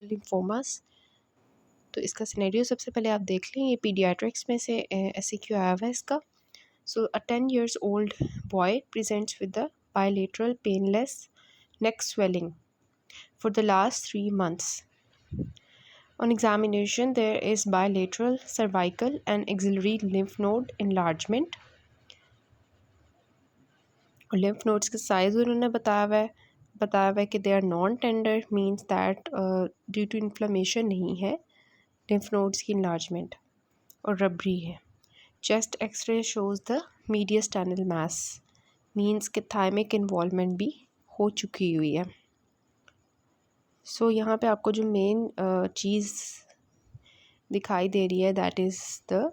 Lymphomas. तो इसका scenario सबसे पहले आप देख लें, ये पीडियाट्रिक्स में से SAQ आया हुआ है इसका। सो अ 10 years old boy presents with the bilateral painless neck swelling for the last 3 months. On examination, there is bilateral cervical and axillary lymph node enlargement. और lymph nodes का साइज़ उन्होंने बताया हुआ है कि they are non tender, means that due to inflammation नहीं है lymph nodes की enlargement, और रबरी है। Chest X ray shows the mediastinal mass, means कि थाइमिक इन्वॉल्वमेंट भी हो चुकी हुई है। सो यहाँ पे आपको जो मेन चीज़ दिखाई दे रही है that is the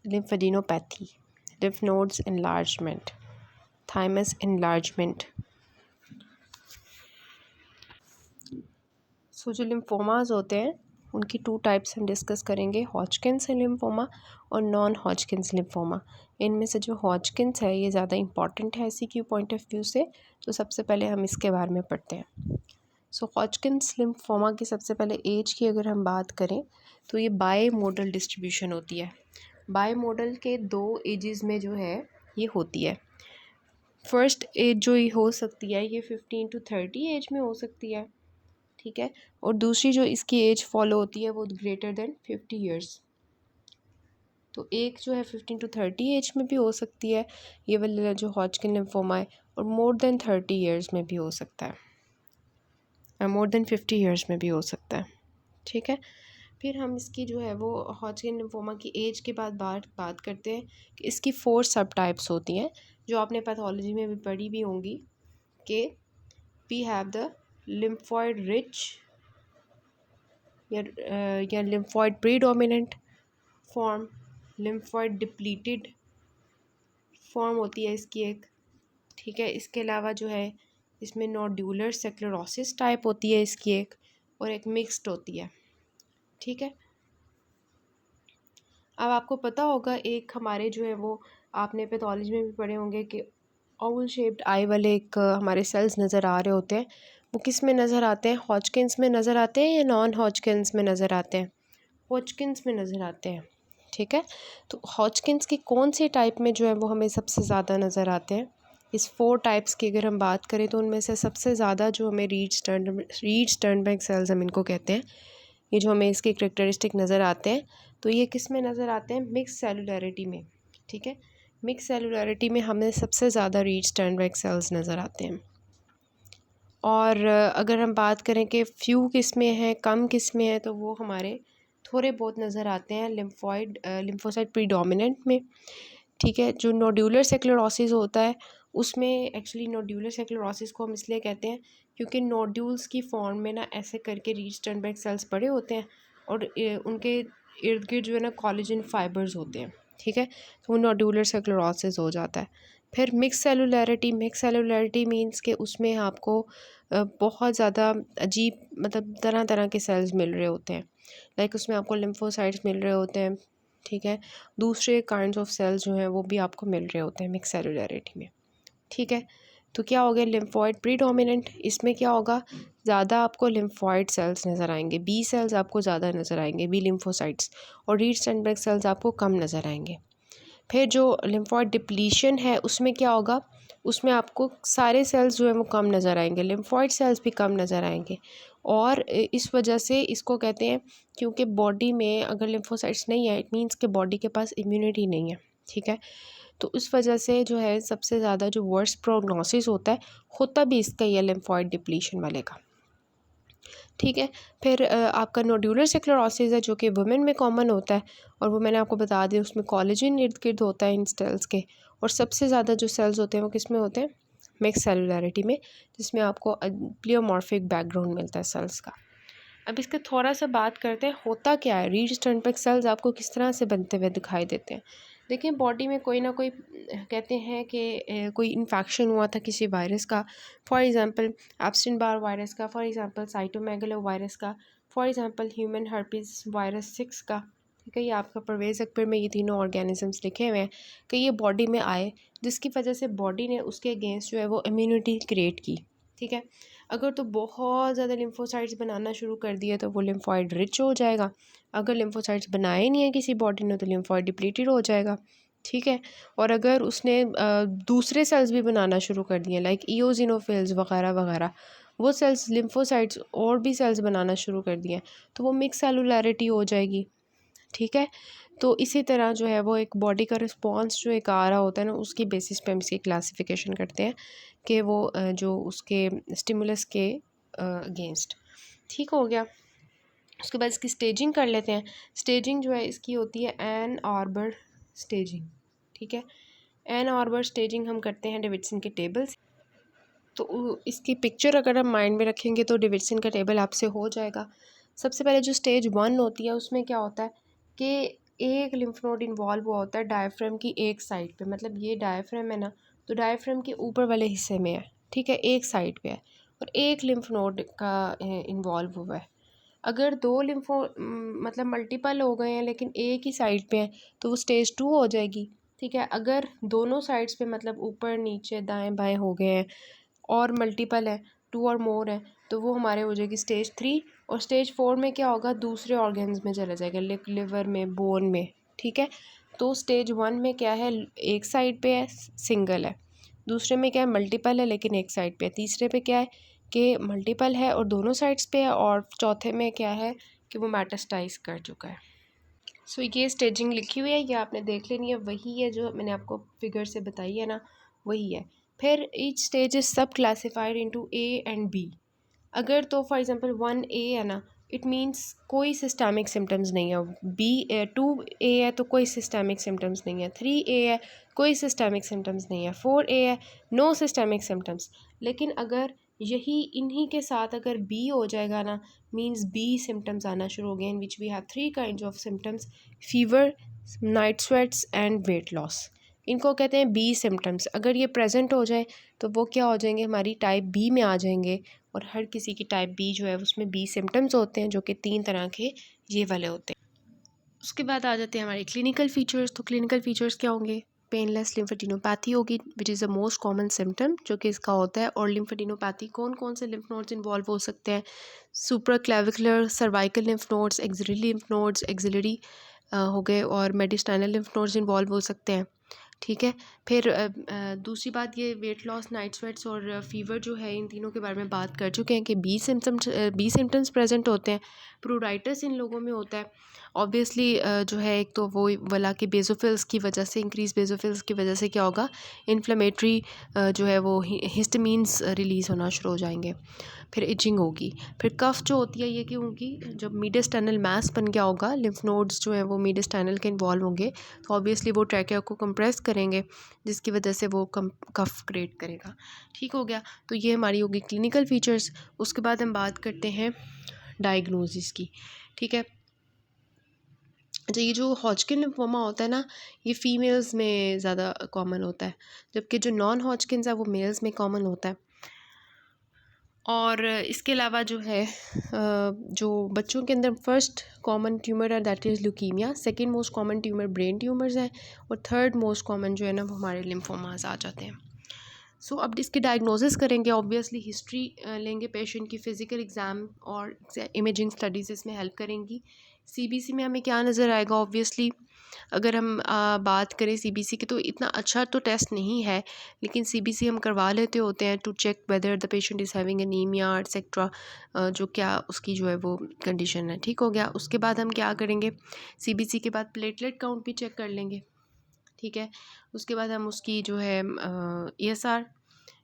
lymphadenopathy, lymph nodes enlargement, thymus enlargement। सो जो लिम्फोमास होते हैं उनकी 2 टाइप्स हम डिस्कस करेंगे, हॉजकिन्स लिम्फोमा और नॉन हॉजकिन्स लिम्फोमा। इनमें से जो हॉजकिन्स है ये ज़्यादा इंपॉर्टेंट है SAQ पॉइंट ऑफ व्यू से, तो सबसे पहले हम इसके बारे में पढ़ते हैं। सो हॉजकिन्स लिम्फोमा की सबसे पहले एज की अगर हम बात करें तो ये बाई मोडल डिस्ट्रीब्यूशन होती है। बाई मोडल के 2 एजेस में जो है ये होती है। फर्स्ट एज जो ये हो सकती है ये 15 to 30 एज में हो सकती है, ठीक है। और दूसरी जो इसकी एज फॉलो होती है वो ग्रेटर देन 50 years। तो एक जो है 15 to 30 एज में भी हो सकती है ये वाला जो हॉजकिन लिम्फोमा है, और मोर देन 30 years में भी हो सकता है, मोर देन 50 years में भी हो सकता है, ठीक है। फिर हम इसकी जो है वो हॉजकिन लिम्फोमा की एज के बाद बात करते हैं कि इसकी 4 सब टाइप्स होती हैं जो आपने पैथोलॉजी में भी पढ़ी भी होंगी कि we have the lymphoid rich या lymphoid predominant form, lymphoid depleted form होती है इसकी एक, ठीक है। इसके अलावा जो है इसमें नोड्यूलर सेक्लेरोसिस टाइप होती है इसकी एक, और एक मिक्स्ड होती है, ठीक है। अब आपको पता होगा एक हमारे जो है वो आपने पैथोलॉजी में भी पढ़े होंगे कि ओवल शेप्ड आई वाले एक हमारे सेल्स नज़र आ रहे होते हैं, वो किस में नज़र आते हैं, हॉजकिन्स में नज़र आते हैं या नॉन हॉजकिन्स में नज़र आते हैं, हॉजकिन्स में नज़र आते हैं, ठीक है। तो हॉजकिन्स की कौन सी टाइप में जो है वो हमें सबसे ज़्यादा नज़र आते हैं, इस 4 टाइप्स की अगर हम बात करें तो उनमें से सबसे ज़्यादा जो हमें रीड स्टर्नबर्ग सेल्स हम इनको कहते हैं, ये जो हमें इसके करेक्टरिस्टिक नज़र आते हैं, तो ये किस में नज़र आते हैं, मिक्स सेलुलैरिटी में, ठीक है। मिक्स सेलुलैरिटी में हमें सबसे ज़्यादा रीड स्टर्नबर्ग सेल्स नज़र आते हैं। और अगर हम बात करें कि फ्यू किस में है, कम किस में है, तो वो हमारे थोड़े बहुत नज़र आते हैं लिम्फोसाइट प्रीडोमिनेंट में, ठीक है। जो नोड्यूलर सेक्लेरोसिस होता है उसमें एक्चुअली नोड्यूलर सेक्लेरोसिस को हम इसलिए कहते हैं क्योंकि नोड्यूल्स की फॉर्म में ना ऐसे करके रीड स्टर्नबर्ग सेल्स पड़े होते हैं और उनके इर्द गिर्द जो है ना कोलेजन फाइबर्स होते हैं, ठीक है। तो वो नोड्यूलर सेक्लेरोसिस हो जाता है। फिर मिक्स सेलुलैरिटी मीन्स के उसमें आपको बहुत ज़्यादा अजीब मतलब तरह तरह के सेल्स मिल रहे होते हैं, लाइक उसमें आपको लिम्फोसाइट्स मिल रहे होते हैं, ठीक है। दूसरे काइंड्स ऑफ सेल्स जो हैं वो भी आपको मिल रहे होते हैं मिक्स सेलुलैरिटी में, ठीक है। तो क्या हो गया लिम्फॉइड प्रीडोमिनेंट, इसमें क्या होगा, ज़्यादा आपको लिम्फॉइड सेल्स नज़र आएंगे, बी सेल्स आपको ज़्यादा नज़र आएंगे, बी लिम्फोसाइट्स, और रीड स्टर्नबर्ग सेल्स आपको कम नज़र आएंगे। फिर जो लिम्फॉइड डिप्लीशन है उसमें क्या होगा, उसमें आपको सारे सेल्स जो है वो कम नज़र आएंगे, लिम्फॉइड सेल्स भी कम नज़र आएंगे। और इस वजह से इसको कहते हैं क्योंकि बॉडी में अगर लिम्फोसाइट्स नहीं है इट मीन्स कि बॉडी के पास इम्यूनिटी नहीं है, ठीक है। तो इस वजह से जो है सबसे ज़्यादा जो वर्स्ट प्रोग्नोसिस होता भी इसका ही है लिम्फॉइड डिप्लीशन वाले का, ठीक है। फिर आपका नोड्यूलर सेक्लेरोसिस है जो कि वुमेन में कॉमन होता है, और वो मैंने आपको बता दिया उसमें कोलेजन इर्द गिर्द होता है इन सेल्स के, और सबसे ज़्यादा जो सेल्स होते हैं वो किस में होते हैं, मिक्स सेलुलैरिटी में, जिसमें आपको प्लियोमॉर्फिक बैकग्राउंड मिलता है सेल्स का। अब इसके थोड़ा सा बात करते हैं होता क्या है, रीड स्टर्नबर्ग सेल्स आपको किस तरह से बनते हुए दिखाई देते हैं। देखिए बॉडी में कोई ना कोई कहते हैं कि कोई इन्फेक्शन हुआ था किसी वायरस का, फॉर एग्जांपल एप्स्टेन बार वायरस का, फॉर एग्जांपल साइटोमेगालो वायरस का, for example human herpes virus 6 का, ठीक है। ये आपका परवेज़ अकबर में ये तीनों ऑर्गेनिजम्स लिखे हुए हैं कि ये बॉडी में आए जिसकी वजह से बॉडी ने उसके अगेंस्ट जो है वो इम्यूनिटी क्रिएट की, ठीक है। अगर तो बहुत ज़्यादा लिम्फोसाइट्स बनाना शुरू कर दिया तो वो लिम्फॉइड रिच हो जाएगा। अगर लिम्फोसाइट्स बनाए नहीं है किसी बॉडी ने तो लिम्फॉइड डिप्लीटेड हो जाएगा, ठीक है। और अगर उसने दूसरे सेल्स भी बनाना शुरू कर दिए लाइक ईओसिनोफिल्स वगैरह वगैरह, वो सेल्स लिम्फोसाइट्स और भी सेल्स बनाना शुरू कर दिए तो वो मिक्स सेलुलैरिटी हो जाएगी, ठीक है। तो इसी तरह जो है वो एक बॉडी का रिस्पॉन्स जो एक आ रहा होता है ना, उसकी बेसिस पे हम इसकी क्लासिफिकेशन करते हैं कि वो जो उसके स्टिमुलस के अगेंस्ट, ठीक हो गया। उसके बाद इसकी स्टेजिंग कर लेते हैं। स्टेजिंग जो है इसकी होती है एन आर्बर स्टेजिंग, ठीक है। एन आर्बर स्टेजिंग हम करते हैं डेविडसन के टेबल से। तो इसकी पिक्चर अगर हम माइंड में रखेंगे तो डेविडसन का टेबल आपसे हो जाएगा। सबसे पहले जो स्टेज 1 होती है उसमें क्या होता है कि एक लिम्फ नोड इन्वॉल्व हुआ होता है डायफ्राम की एक साइड पे, मतलब ये डायफ्राम है ना, तो डायफ्राम के ऊपर वाले हिस्से में है, ठीक है, एक साइड पे है और एक लिम्फ नोड का इन्वॉल्व हुआ है। अगर दो लिम्फो मतलब मल्टीपल हो गए हैं लेकिन एक ही साइड पे हैं तो वो स्टेज 2 हो जाएगी, ठीक है। अगर दोनों साइड्स पे मतलब ऊपर नीचे दाएं बाएं हो गए हैं और मल्टीपल है, 2 और मोर है, तो वो हमारे हो जाएगी स्टेज 3। और स्टेज 4 में क्या होगा, दूसरे ऑर्गन्स में चला जाएगा, लिवर में, बोन में, ठीक है। तो स्टेज 1 में क्या है, एक साइड पे है सिंगल है, दूसरे में क्या है मल्टीपल है लेकिन एक साइड पे है, तीसरे पे क्या है कि मल्टीपल है और दोनों साइड्स पे है, और चौथे में क्या है कि वो मेटास्टाइज कर चुका है। सो ये स्टेजिंग लिखी हुई है, ये आपने देख लेनी है, वही है जो मैंने आपको फिगर से बताई है ना, वही है। फिर each stage is sub classified into A and B. अगर तो फॉर एग्जांपल 1A है ना, इट मीन्स कोई सिस्टमिक सिम्टम्स नहीं है। 2A है तो कोई सिस्टमिक सिम्टम्स नहीं है। 3A है कोई सिस्टमिक सिम्टम्स नहीं है। 4A है नो सिस्टमिक सिम्टम्स। लेकिन अगर यही इन्हीं के साथ अगर B हो जाएगा ना, मीन्स B सिम्टम्स आना शुरू हो गए, in which we have 3 kinds of symptoms, fever, night sweats and weight loss. इनको कहते हैं बी सिम्टम्स। अगर ये प्रेजेंट हो जाए तो वो क्या हो जाएंगे, हमारी टाइप बी में आ जाएंगे। और हर किसी की टाइप बी जो है उसमें बी सिम्टम्स होते हैं जो कि 3 तरह के ये वाले होते हैं। उसके बाद आ जाते हैं हमारे क्लिनिकल फीचर्स। तो क्लिनिकल फीचर्स क्या होंगे, पेनलेस लिम्फेडिनोपैथी होगी which is the most common symptom जो कि इसका होता है। और लिम्फेडिनोपैथी कौन कौन से लिम्फ नोड्स इन्वॉल्व हो सकते हैं, super clavicular, cervical lymph nodes, axillary lymph nodes, axillary हो गए, और मेडिस्टाइनल लिम्फ नोड्स इन्वॉल्व हो सकते हैं, ठीक है। फिर दूसरी बात, ये वेट लॉस, नाइट स्वेट्स और फीवर जो है, इन तीनों के बारे में बात कर चुके हैं कि बी सिम्टम्स प्रेजेंट होते हैं। प्रूराइटिस इन लोगों में होता है ऑब्वियसली, जो है एक तो वो वाला कि बेसोफिल्स की वजह से, इंक्रीज बेसोफिल्स की वजह से क्या होगा, इन्फ्लेमेटरी जो है वो हिस्टामीन्स रिलीज़ होना शुरू हो जाएंगे। फिर इचिंग होगी। फिर कफ जो होती है ये क्यों होगी, जब मीडियस्टाइनल मास बन गया होगा, लिम्फ नोड्स जो है वो मीडियस्टाइनल के इन्वॉल्व होंगे तो ऑब्वियसली वो ट्रैकिया को कंप्रेस करेंगे जिसकी वजह से वो कफ क्रिएट करेगा, ठीक हो गया। तो ये हमारी होगी क्लिनिकल फीचर्स। उसके बाद हम बात करते हैं डायग्नोसिस की, ठीक है। अच्छा, ये जो हॉजकिन लिम्फोमा होता है ना, ये फ़ीमेल्स में ज़्यादा कॉमन होता है, जबकि जो नॉन हॉजकिन्स है वो मेल्स में कॉमन होता है। और इसके अलावा जो है जो बच्चों के अंदर फर्स्ट कॉमन ट्यूमर है that is leukaemia, second most common tumour brain tumours हैं, और थर्ड मोस्ट कॉमन जो है ना वो हमारे लिम्फोमास आ जाते हैं। सो अब इसकी डायग्नोसिस करेंगे, ऑब्वियसली हिस्ट्री लेंगे पेशेंट की, फ़िज़िकल एग्ज़ाम और इमेजिंग स्टडीज़ इसमें हेल्प करेंगी। सीबीसी में हमें क्या नज़र आएगा, ऑब्वियसली अगर हम बात करें सीबीसी की तो इतना अच्छा तो टेस्ट नहीं है, लेकिन सीबीसी हम करवा लेते होते हैं to check whether the patient is having anaemia etcetera, जो क्या उसकी जो है वो कंडीशन है, ठीक हो गया। उसके बाद हम क्या करेंगे, सीबीसी के बाद प्लेटलेट काउंट भी चेक कर लेंगे, ठीक है। उसके बाद हम उसकी जो है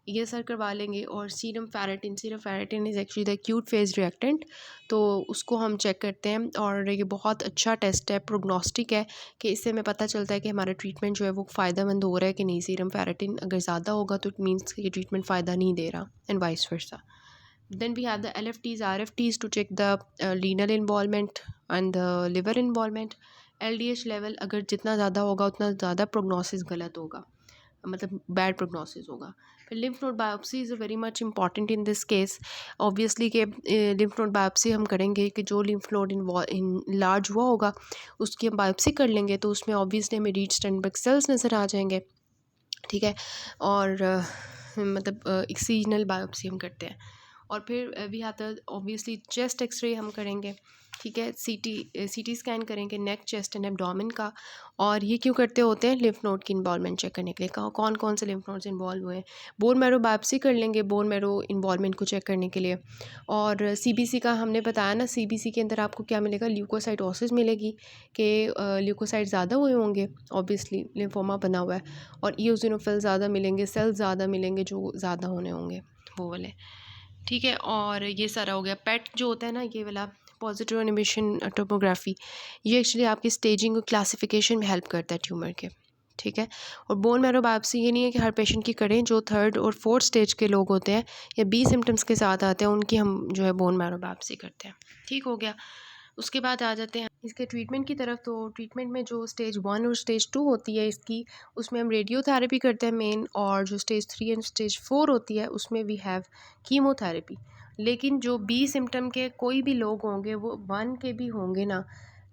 ESR करवा लेंगे, और serum ferritin is actually the acute phase reactant, तो उसको हम चेक करते हैं। और ये बहुत अच्छा टेस्ट है, प्रोग्नोस्टिक है, कि इससे हमें पता चलता है कि हमारा ट्रीटमेंट जो है वो फ़ायदेमंद हो रहा है कि नहीं। सीरम फेरेटिन अगर ज़्यादा होगा तो इट मीन्स कि ये ट्रीटमेंट फ़ायदा नहीं दे रहा, and vice versa. Then we have the LFTs, RFTs to check the renal involvement and the liver involvement. LDH level अगर जितना ज़्यादा होगा उतना ज़्यादा प्रोग्नोसिस गलत होगा, मतलब बैड प्रोग्नोसिस होगा। फिर lymph node biopsy is very much important in this case, obviously कि लिम्फ नोड बायोप्सी हम करेंगे कि जो लिम्फ नोड लार्ज हुआ होगा उसकी हम बायोप्सी कर लेंगे, तो उसमें ऑब्वियसली हमें रीड स्टेनबर्ग सेल्स नज़र आ जाएंगे, ठीक है। और मतलब एक्सीजनल बायोप्सी हम करते हैं। और फिर we have the obviously chest x-ray हम करेंगे, ठीक है, सीटी स्कैन करेंगे नेक, चेस्ट एंड एब्डोमेन का। और ये क्यों करते होते हैं? लिम्फ नोड की इन्वॉल्वमेंट चेक करने के लिए। कौन कौन से लिम्फ नोड्स इन्वॉल्व हुए हैं। बोन मैरो बायोप्सी कर लेंगे बोन मैरो इन्वॉल्वमेंट को चेक करने के लिए। और सीबीसी का हमने बताया ना, सीबीसी के अंदर आपको क्या मिलेगा? ल्यूकोसाइटोसिस मिलेगी कि ल्यूकोसाइट ज़्यादा हुए होंगे, ऑब्वियसली लिम्फोमा बना हुआ है। और ईओसिनोफिल ज़्यादा मिलेंगे, सेल्स ज़्यादा मिलेंगे जो ज़्यादा होने होंगे वो वाले, ठीक है। और ये सारा हो गया। पेट जो होता है ना, ये वाला पॉजिटिव इमिशन टोपोग्राफी, ये एक्चुअली आपकी स्टेजिंग और क्लासिफिकेशन में हेल्प करता है ट्यूमर के, ठीक है। और बोन मैरो बायोप्सी ये नहीं है कि हर पेशेंट की करें, जो 3rd और 4th स्टेज के लोग होते हैं या बी सिम्टम्स के साथ आते हैं उनकी हम जो है बोन मैरो बायोप्सी करते हैं, ठीक हो गया। उसके बाद आ जाते हैं इसके ट्रीटमेंट की तरफ। तो ट्रीटमेंट में जो स्टेज 1 और स्टेज 2 होती है इसकी, उसमें हम रेडियोथेरेपी करते हैं मेन। और जो स्टेज 3 एंड स्टेज 4 होती है उसमें वी हैव कीमोथेरेपी। लेकिन जो बी सिम्टम के कोई भी लोग होंगे, वो 1 के भी होंगे ना,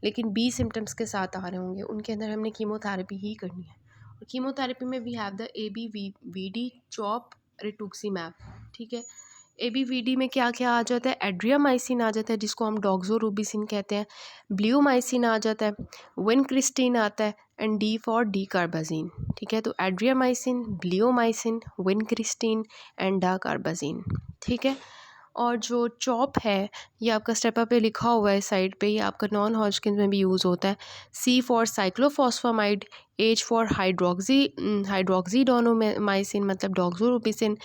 लेकिन बी सिम्टम्स के साथ आ रहे होंगे, उनके अंदर हमने कीमोथेरेपी ही करनी है। और कीमोथेरेपी में we have the ABVD CHOP rituximab, ठीक है। ABVD में क्या क्या आ जाता है? एड्रियामाइसिन आ जाता है जिसको हम डॉक्सोरूबिसिन कहते हैं, ब्लियोमाइसिन आ जाता है, विनक्रिस्टिन आता है, एंड D फॉर डी कार्बाजीन, ठीक है। तो एड्रियामाइसिन, ब्लियोमाइसिन, विनक्रिस्टिन एंड डा कार्बाजीन, ठीक है। और जो चॉप है ये आपका स्टेपा पे लिखा हुआ है साइड पे, ये आपका नॉन हॉजकिंस में भी यूज़ होता है। C for cyclophosphamide, H for hydroxydaunomycin मतलब doxorubicin,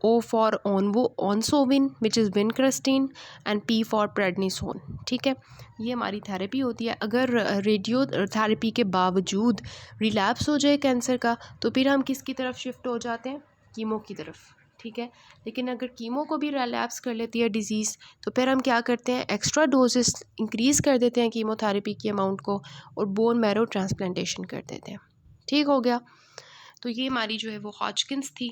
O for oncovin which is vincristine, and P for prednisone, ठीक है। ये हमारी थेरेपी होती है। अगर रेडियो थेरेपी के बावजूद रिलैप्स हो जाए कैंसर का, तो फिर हम किसकी तरफ शिफ्ट हो जाते हैं? कीमो की तरफ, ठीक है। लेकिन अगर कीमो को भी रिलैप्स कर लेती है डिज़ीज़, तो फिर हम क्या करते हैं? एक्स्ट्रा डोजेस इंक्रीज़ कर देते हैं कीमोथेरेपी की अमाउंट को, और बोन मैरो ट्रांसप्लांटेशन कर देते हैं, ठीक हो गया। तो ये हमारी जो है वो हॉजकिंस थी।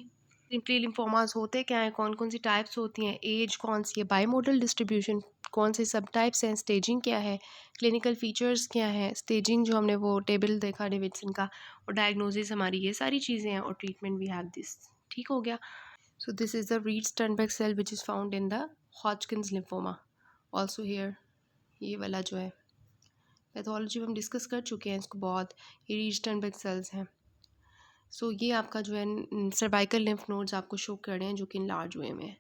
सिंपली लिम्फोमास होते क्या हैं, कौन कौन सी टाइप्स होती हैं, एज कौन सी है, बाईमोडल डिस्ट्रीब्यूशन कौन से सब टाइप्स हैं, स्टेजिंग क्या है, क्लिनिकल फीचर्स क्या है, स्टेजिंग जो हमने वो टेबल देखा डेविडसन का, और डायग्नोसिस हमारी ये सारी चीज़ें हैं, और ट्रीटमेंट वी हैव दिस, ठीक हो गया। So this is the Reed-Sternberg cell which is found in the Hodgkin's lymphoma. Also here ये वाला जो है पैथोलॉजी हम डिस्कस कर चुके हैं इसको बहुत, ये Reed-Sternberg cells हैं। सो ये आपका जो है सर्वाइकल लिम्फ नोड्स आपको शो कर रहे हैं जो कि इनलार्ज हुए में है,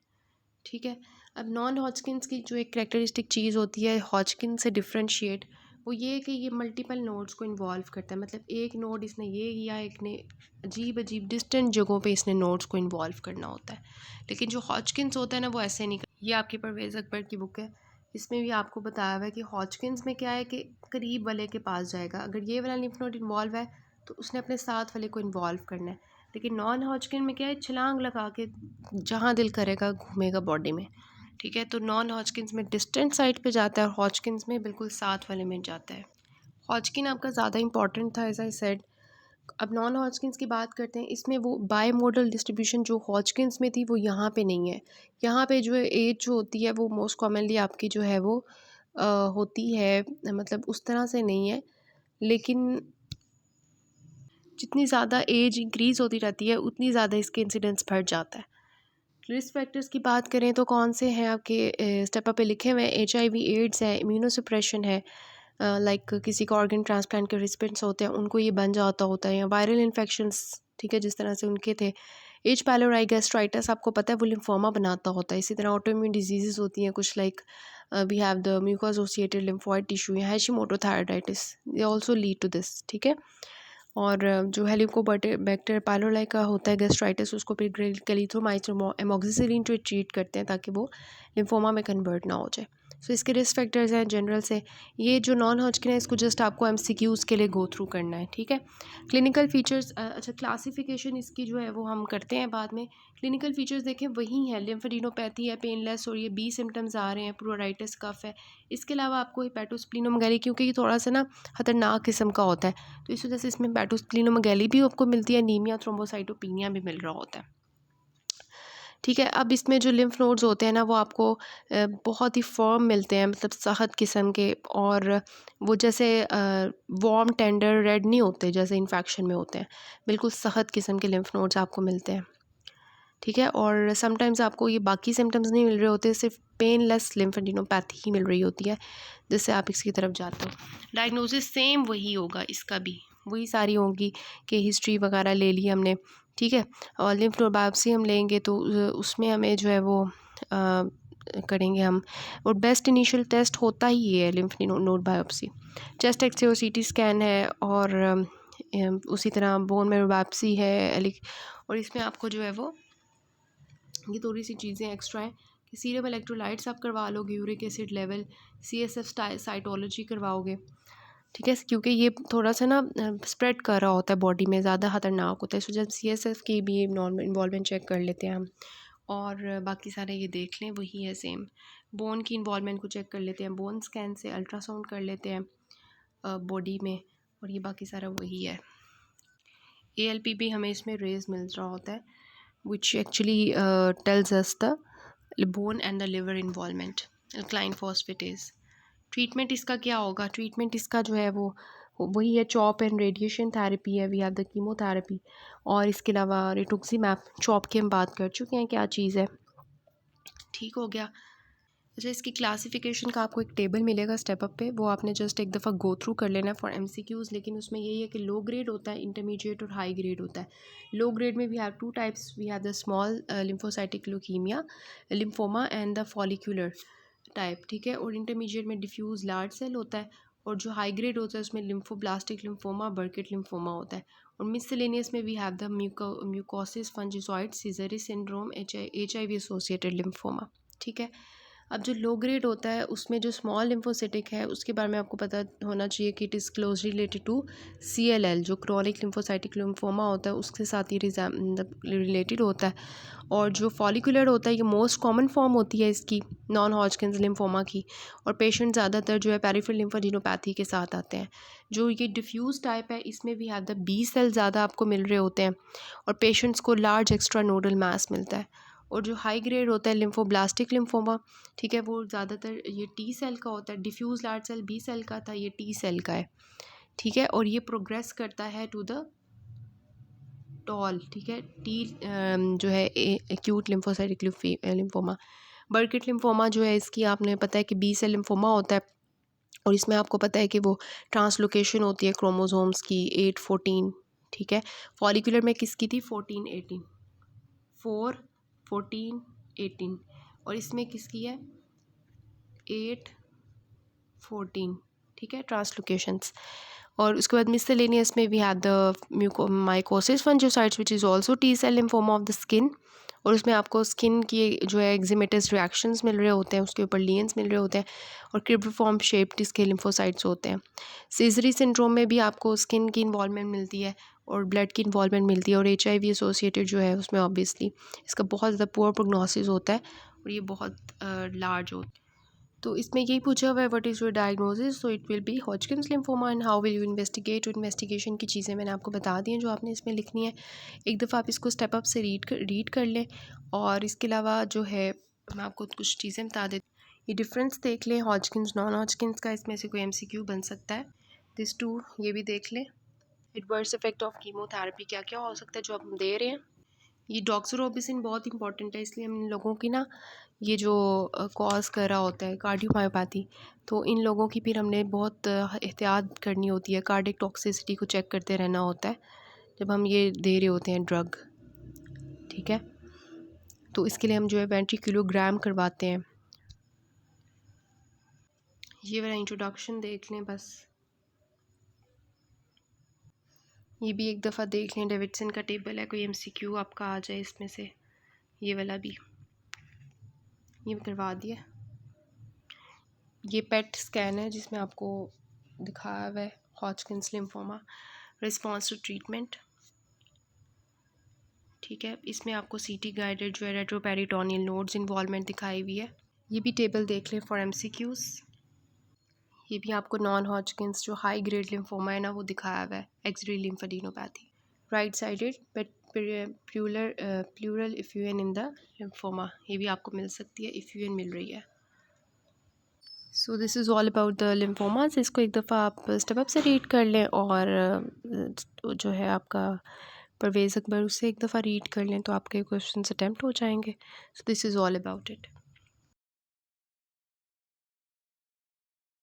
ठीक है। अब नॉन हॉजकिंस की जो एक करेक्टरिस्टिक चीज़ होती है हॉजकिन से डिफ्रेंशिएट, वो ये है कि ये मल्टीपल नोड्स को इन्वॉल्व करता है। मतलब एक नोड इसने ये किया, एक ने अजीब अजीब डिस्टेंट जगहों पे इसने नोड्स को इन्वॉल्व करना होता है। लेकिन जो हॉजकिंस होता है ना, वो ऐसे नहीं ये आपकी परवेज़ अकबर की बुक है, इसमें भी आपको बताया हुआ है कि हॉजकिंस में क्या है कि करीब वाले के पास जाएगा, अगर ये वाला लिम्फ नोड इन्वॉल्व है तो उसने अपने साथ वाले को इन्वॉल्व करना है। लेकिन नॉन हॉजकिन में क्या है, छलांग लगा के जहाँ दिल करेगा घूमेगा बॉडी में, ठीक है। तो नॉन हॉजकिंस में डिस्टेंट साइड पे जाता है और हॉजकिंस में बिल्कुल साथ वाले में जाता है। हॉजकिन आपका ज़्यादा इंपॉर्टेंट था एज आई सेड। अब नॉन हॉजकिंस की बात करते हैं, इसमें वो बायमोडल डिस्ट्रीब्यूशन जो हॉजकिंस में थी वो यहाँ पे नहीं है। यहाँ पे जो है एज जो होती है वो मोस्ट कॉमनली आपकी जो है वो होती है, मतलब उस तरह से नहीं है, लेकिन जितनी ज़्यादा एज इंक्रीज़ होती रहती है उतनी ज़्यादा इसके इंसिडेंस बढ़ जाता है। रिस्क फैक्टर्स की बात करें तो कौन से हैं आपके स्टेप पे लिखे हुए हैं? HIV एड्स है, इम्यूनोसप्रेशन है, लाइक किसी का ऑर्गन ट्रांसप्लांट के रिसिपेंट्स होते हैं उनको ये बन जाता होता है, या वायरल इन्फेक्शंस, ठीक है, जिस तरह से उनके थे। एच पाइलोराई गैस्ट्राइटिस आपको पता है वो लिम्फोमा बनाता होता है। इसी तरह ऑटोइम्यून डिजीज़ होती हैं कुछ, like we have the muco associated lymphoid tissue या Hashimoto thyroiditis, they also lead to this, ठीक है। और जो हेलिकोबैक्टर पाइलोराई का होता है गैस्ट्राइटिस, उसको फिर गैलीथ्रोमाइसिन एमोक्सिसिलिन ट्रीट करते हैं ताकि वो लिम्फोमा में कन्वर्ट ना हो जाए। सो इसके रिस्क फैक्टर्स हैं जनरल से। ये जो नॉन हॉजकिन है इसको जस्ट आपको MCQs के लिए गो थ्रू करना है, ठीक है। क्लिनिकल फीचर्स, अच्छा क्लासिफिकेशन इसकी जो है वो हम करते हैं बाद में। क्लिनिकल फीचर्स देखें वही है, लिम्फेडिनोपैथी है, पेनलेस, और ये बी सिम्टम्स आ रहे हैं, प्लूराइटिस कफ है। इसके अलावा आपको हेपेटोस्प्लीनोमेगाली, क्योंकि ये थोड़ा सा ना ख़तरनाक किस्म का होता है, तो इस वजह से इसमें हेपेटोस्प्लीनोमेगाली भी आपको मिलती है, नीमिया थ्रोम्बोसाइटोपिनिया भी मिल रहा होता है, ठीक है। अब इसमें जो लिम्फ नोड्स होते हैं ना वो आपको बहुत ही फर्म मिलते हैं, मतलब सख्त किस्म के, और वो जैसे वार्म टेंडर रेड नहीं होते जैसे इन्फेक्शन में होते हैं, बिल्कुल सख्त किस्म के लिम्फ नोड्स आपको मिलते हैं, ठीक है। और समटाइम्स आपको ये बाकी सिम्टम्स नहीं मिल रहे होते, सिर्फ पेनलेस लिम्फेडिनोपैथी ही मिल रही होती है, जिससे आप इसकी तरफ जाते हो। डायग्नोसिस सेम वही होगा, इसका भी वही सारी होगी कि हिस्ट्री वगैरह ले ली हमने, ठीक है। और लिम्फ नोड बायोप्सी हम लेंगे तो उसमें हमें जो है वो करेंगे हम, और बेस्ट इनिशियल टेस्ट होता ही है lymph node biopsy. Chest x-ray और सीटी स्कैन है, और उसी तरह बोन मैरो बायोप्सी है। और इसमें आपको जो है वो ये थोड़ी सी चीज़ें एक्स्ट्रा हैं कि सीरम इलेक्ट्रोलाइट्स आप करवा लोगे, uric acid level, CSF cytology करवाओगे, ठीक है, क्योंकि ये थोड़ा सा ना स्प्रेड कर रहा होता है बॉडी में, ज़्यादा ख़तरनाक होता है। सो जब CSF की भी नॉर्मल इन्वॉल्वमेंट चेक कर लेते हैं हम, और बाकी सारे ये देख लें वही है सेम। बोन की इन्वॉल्वमेंट को चेक कर लेते हैं, बोन स्कैन से अल्ट्रासाउंड कर लेते हैं बॉडी में, और ये बाकी सारा वही है। ALP भी हमें इसमें रेज मिल रहा होता है, which actually tells us the bone and the liver involvement, alkaline phosphatase. Treatment इसका क्या होगा? ट्रीटमेंट इसका जो है वो वही है, चॉप एंड रेडिएशन थेरेपी है, वी हैव द कीमोथेरेपी, और इसके अलावा रिटुक्सीमैप। चॉप की हम बात कर चुके हैं क्या चीज़ है, ठीक हो गया। अच्छा, इसकी क्लासिफिकेशन का आपको एक टेबल मिलेगा स्टेप अप पे, वो आपने जस्ट एक दफ़ा गो थ्रू कर लेना है फॉर MCQs। लेकिन उसमें यही है कि लो ग्रेड होता है, इंटरमीडिएट और हाई ग्रेड होता है। लो ग्रेड में we have 2 types, we have the small lymphocytic leukaemia lymphoma and the follicular type, ठीक है। और इंटरमीडिएट में डिफ्यूज़ लार्ज सेल होता है, और जो हाई ग्रेड होता है उसमें लिम्फोब्लास्टिक लिम्फोमा, बर्किट लिम्फोमा होता है। और मिससेलेनियस में we have the mycosis fungoides Sezary syndrome, HIV associated lymphoma, ठीक है। अब जो लो ग्रेड होता है उसमें जो स्मॉल लिम्फोसिटिक है उसके बारे में आपको पता होना चाहिए कि it is closely related to CLL, जो क्रॉनिक लिम्फोसाइटिक लिम्फोमा होता है उसके साथ ही रिलेटेड होता है। और जो फॉलिकुलर होता है ये मोस्ट कॉमन फॉर्म होती है इसकी, नॉन हॉजकिंस लिम्फोमा की, और पेशेंट ज़्यादातर जो है पेरिफेरल लिम्फोडेनोपैथी के साथ आते हैं। जो ये डिफ्यूज़ टाइप है इसमें भी हैव द B सेल ज़्यादा आपको मिल रहे होते हैं, और पेशेंट्स को लार्ज एक्स्ट्रा नोडल मास मिलता है। और जो हाई ग्रेड होता है लिम्फोब्लास्टिक लिम्फोमा, ठीक है, वो ज़्यादातर ये T सेल का होता है। Diffuse large cell B cell का था, ये T सेल का है, ठीक है। और ये प्रोग्रेस करता है टू द टॉल, ठीक है, जो है एक्यूट लिम्फोसाइटिक लिम्फोमा। बर्किट लिम्फोमा जो है इसकी आपने पता है कि B सेल लिम्फोमा होता है, और इसमें आपको पता है कि वो ट्रांसलोकेशन होती है क्रोमोसोम्स की 8-14, ठीक है। फॉलिकुलर में किसकी थी? 14-18, 4-14-18, और इसमें किसकी है? 8-14, ठीक है, ट्रांसलोकेशंस। और उसके बाद मिससेलेनियस में we have the mycosis fungicides which is also T cell lymphoma of the skin, और उसमें आपको स्किन की जो है एक्जिमेटस रिएक्शंस मिल रहे होते हैं, उसके ऊपर लियंस मिल रहे होते हैं, और क्रिब्रिफॉर्म शेप्ड इसके लिम्फोसाइट्स होते हैं। सीजरी सिंड्रोम में भी आपको स्किन की इन्वॉल्वमेंट मिलती है और ब्लड की इन्वॉल्वमेंट मिलती है, और HIV एसोसिएटेड जो है उसमें ऑब्वियसली इसका बहुत ज़्यादा पुअर प्रोग्नोसिस होता है, और ये बहुत लार्ज होता है। तो इसमें यही पूछा हुआ है what is your diagnosis, so it will be Hodgkin's lymphoma and how will you investigate. Investigation की चीज़ें मैंने आपको बता दी हैं जो आपने इसमें लिखनी है। एक दफ़ा आप इसको स्टेप अप से रीड कर लें, और इसके अलावा जो है मैं आपको कुछ चीज़ें बता देती हूँ। ये डिफरेंस देख लें हॉजकिन्स नॉन हॉजकिन्स का, इसमें से कोई MCQ बन सकता है। दिस 2 ये भी देख लें। एडवर्स इफेक्ट ऑफ कीमोथेरेपी क्या क्या हो सकता है जो हम दे रहे हैं। ये डॉक्सोरोबिसिन बहुत इंपॉर्टेंट है, इसलिए हम इन लोगों की ना ये जो कॉज कर रहा होता है कार्डियोमायोपैथी, तो इन लोगों की फिर हमने बहुत एहतियात करनी होती है, कार्डिक टॉक्सिसिटी को चेक करते रहना होता है जब हम ये दे रहे होते हैं ड्रग, ठीक है। तो इसके लिए हम जो है वेंट्रिक्युलोग्राम करवाते हैं। ये वाला इंट्रोडक्शन देख लें बस, ये भी एक दफ़ा देख लें। डेविडसन का टेबल है, कोई MCQ आपका आ जाए इसमें से, ये वाला भी ये करवा दिया। ये पेट स्कैन है जिसमें आपको दिखाया हुआ है हॉजकिन्स लिम्फोमा, रिस्पॉन्स टू ट्रीटमेंट, ठीक है। इसमें आपको CT गाइडेड जो है रेट्रोपेरिटोनियल नोड्स इन्वॉल्वमेंट दिखाई हुई है। ये भी टेबल देख लें फॉर MCQs। ये भी आपको नॉन हॉजकिन्स जो हाई ग्रेड लिम्फोमा है ना वो दिखाया हुआ है, X ray lymphadenopathy, right sided but pleural effusion in the lymphoma, ये भी आपको मिल सकती है, इफ्यूएन मिल रही है। So this is all about the lymphomas. इसको एक दफ़ा आप स्टेप अप से रीड कर लें, और जो है आपका परवेज़ अकबर, उससे एक दफ़ा रीड कर लें तो आपके क्वेश्चंस अटेम्प्ट हो जाएंगे। So this is all about it.